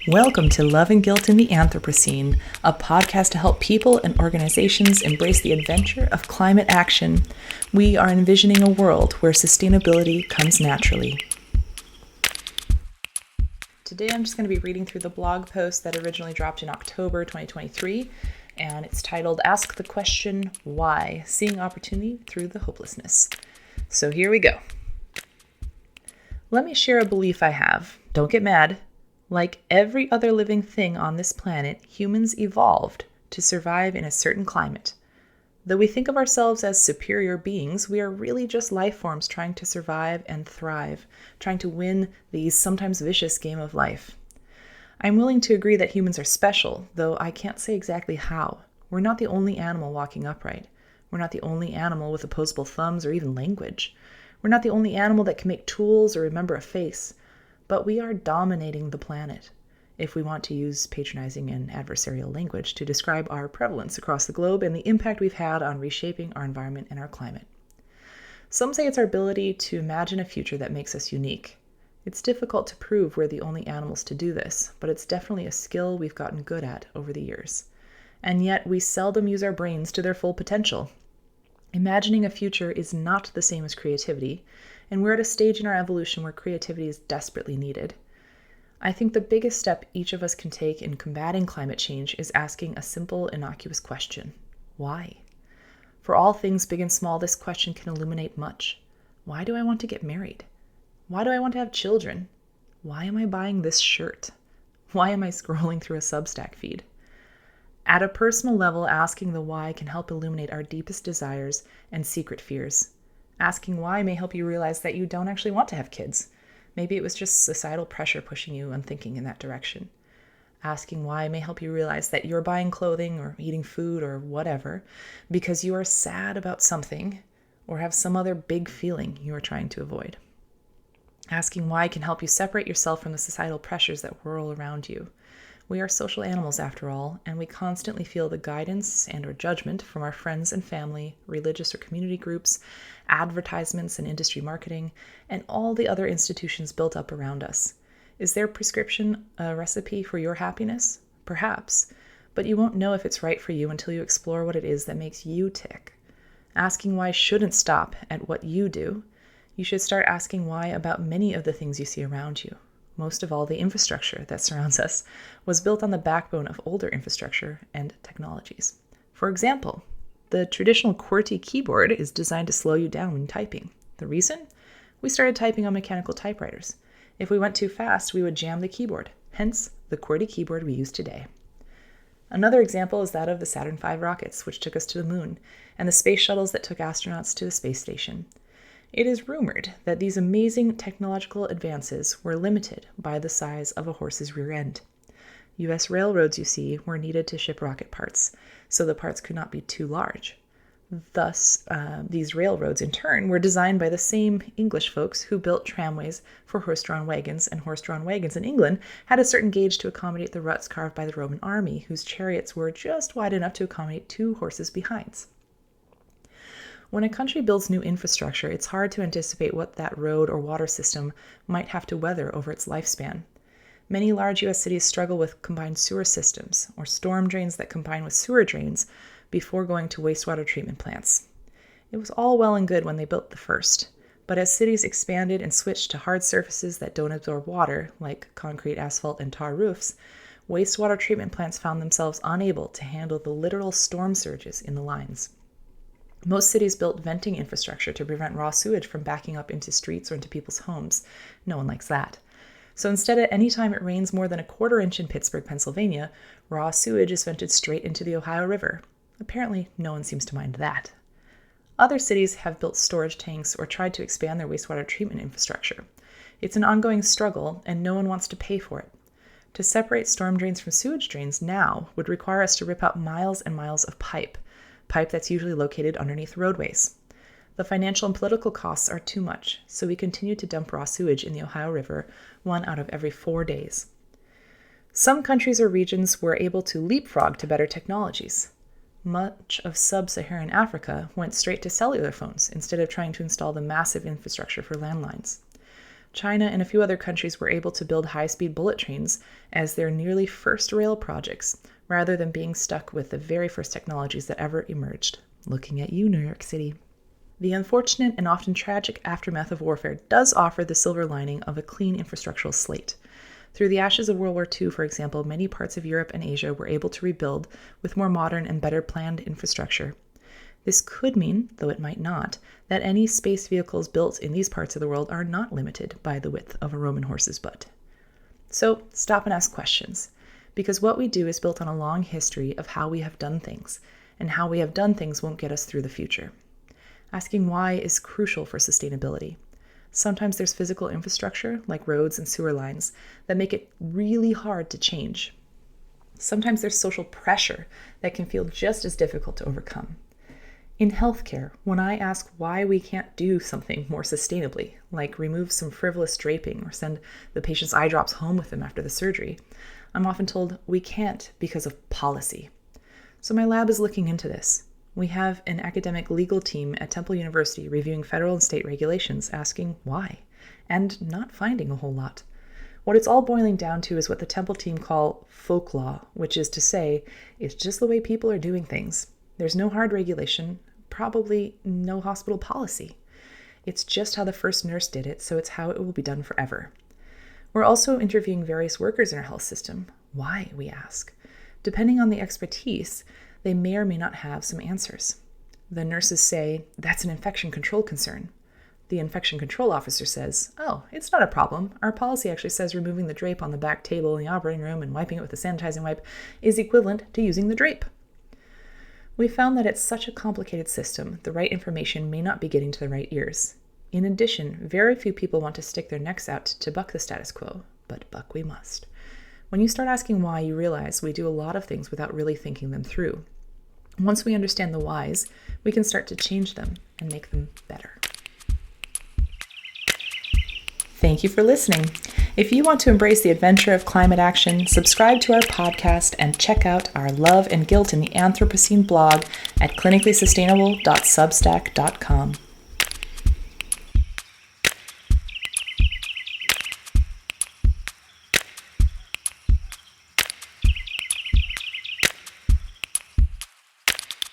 Welcome to Love and Guilt in the Anthropocene, a podcast to help people and organizations embrace the adventure of climate action. We are envisioning a world where sustainability comes naturally. Today I'm just going to be reading through the blog post that originally dropped in October 2023, and it's titled Ask the Question, Why? Seeing Opportunity Through the Hopelessness. So here we go. Let me share a belief I have. Don't get mad. Like every other living thing on this planet, humans evolved to survive in a certain climate. Though we think of ourselves as superior beings, we are really just life forms trying to survive and thrive, trying to win the sometimes vicious game of life. I'm willing to agree that humans are special, though I can't say exactly how. We're not the only animal walking upright. We're not the only animal with opposable thumbs or even language. We're not the only animal that can make tools or remember a face. But we are dominating the planet, if we want to use patronizing and adversarial language to describe our prevalence across the globe and the impact we've had on reshaping our environment and our climate. Some say it's our ability to imagine a future that makes us unique. It's difficult to prove we're the only animals to do this, but it's definitely a skill we've gotten good at over the years. And yet we seldom use our brains to their full potential. Imagining a future is not the same as creativity, and we're at a stage in our evolution where creativity is desperately needed. I think the biggest step each of us can take in combating climate change is asking a simple, innocuous question. Why? For all things big and small, this question can illuminate much. Why do I want to get married? Why do I want to have children? Why am I buying this shirt? Why am I scrolling through a Substack feed? At a personal level, asking the why can help illuminate our deepest desires and secret fears. Asking why may help you realize that you don't actually want to have kids. Maybe it was just societal pressure pushing you and thinking in that direction. Asking why may help you realize that you're buying clothing or eating food or whatever because you are sad about something or have some other big feeling you are trying to avoid. Asking why can help you separate yourself from the societal pressures that whirl around you. We are social animals after all, and we constantly feel the guidance and or judgment from our friends and family, religious or community groups, advertisements and industry marketing, and all the other institutions built up around us. Is their prescription a recipe for your happiness? Perhaps, but you won't know if it's right for you until you explore what it is that makes you tick. Asking why shouldn't stop at what you do. You should start asking why about many of the things you see around you. Most of all, the infrastructure that surrounds us was built on the backbone of older infrastructure and technologies. For example, the traditional QWERTY keyboard is designed to slow you down when typing. The reason? We started typing on mechanical typewriters. If we went too fast, we would jam the keyboard, hence the QWERTY keyboard we use today. Another example is that of the Saturn V rockets, which took us to the moon, and the space shuttles that took astronauts to the space station. It is rumored that these amazing technological advances were limited by the size of a horse's rear end. U.S. railroads, you see, were needed to ship rocket parts, so the parts could not be too large. Thus, these railroads, in turn, were designed by the same English folks who built tramways for horse-drawn wagons, and horse-drawn wagons in England had a certain gauge to accommodate the ruts carved by the Roman army, whose chariots were just wide enough to accommodate 2 horses behind. When a country builds new infrastructure, it's hard to anticipate what that road or water system might have to weather over its lifespan. Many large U.S. cities struggle with combined sewer systems, or storm drains that combine with sewer drains before going to wastewater treatment plants. It was all well and good when they built the first, but as cities expanded and switched to hard surfaces that don't absorb water, like concrete, asphalt, and tar roofs, wastewater treatment plants found themselves unable to handle the literal storm surges in the lines. Most cities built venting infrastructure to prevent raw sewage from backing up into streets or into people's homes. No one likes that. So instead, at any time it rains more than a quarter inch in Pittsburgh, Pennsylvania, raw sewage is vented straight into the Ohio River. Apparently, no one seems to mind that. Other cities have built storage tanks or tried to expand their wastewater treatment infrastructure. It's an ongoing struggle, and no one wants to pay for it. To separate storm drains from sewage drains now would require us to rip out miles and miles of pipe that's usually located underneath roadways. The financial and political costs are too much, so we continue to dump raw sewage in the Ohio River 1 out of every 4 days. Some countries or regions were able to leapfrog to better technologies. Much of sub-Saharan Africa went straight to cellular phones instead of trying to install the massive infrastructure for landlines. China and a few other countries were able to build high-speed bullet trains as their nearly first rail projects, rather than being stuck with the very first technologies that ever emerged. Looking at you, New York City. The unfortunate and often tragic aftermath of warfare does offer the silver lining of a clean infrastructural slate. Through the ashes of World War II, for example, many parts of Europe and Asia were able to rebuild with more modern and better planned infrastructure. This could mean, though it might not, that any space vehicles built in these parts of the world are not limited by the width of a Roman horse's butt. So stop and ask questions, because what we do is built on a long history of how we have done things, and how we have done things won't get us through the future. Asking why is crucial for sustainability. Sometimes there's physical infrastructure, like roads and sewer lines, that make it really hard to change. Sometimes there's social pressure that can feel just as difficult to overcome. In healthcare, when I ask why we can't do something more sustainably, like remove some frivolous draping or send the patient's eye drops home with them after the surgery, I'm often told we can't because of policy. So my lab is looking into this. We have an academic legal team at Temple University reviewing federal and state regulations, asking why, and not finding a whole lot. What it's all boiling down to is what the Temple team call folklore, which is to say, it's just the way people are doing things. There's no hard regulation, probably no hospital policy. It's just how the first nurse did it, so it's how it will be done forever. We're also interviewing various workers in our health system. Why, we ask. Depending on the expertise, they may or may not have some answers. The nurses say, that's an infection control concern. The infection control officer says, oh, it's not a problem. Our policy actually says removing the drape on the back table in the operating room and wiping it with a sanitizing wipe is equivalent to using the drape. We found that it's such a complicated system, the right information may not be getting to the right ears. In addition, very few people want to stick their necks out to buck the status quo, but buck we must. When you start asking why, you realize we do a lot of things without really thinking them through. Once we understand the whys, we can start to change them and make them better. Thank you for listening. If you want to embrace the adventure of climate action, subscribe to our podcast and check out our Love and Guilt in the Anthropocene blog at clinicallysustainable.substack.com.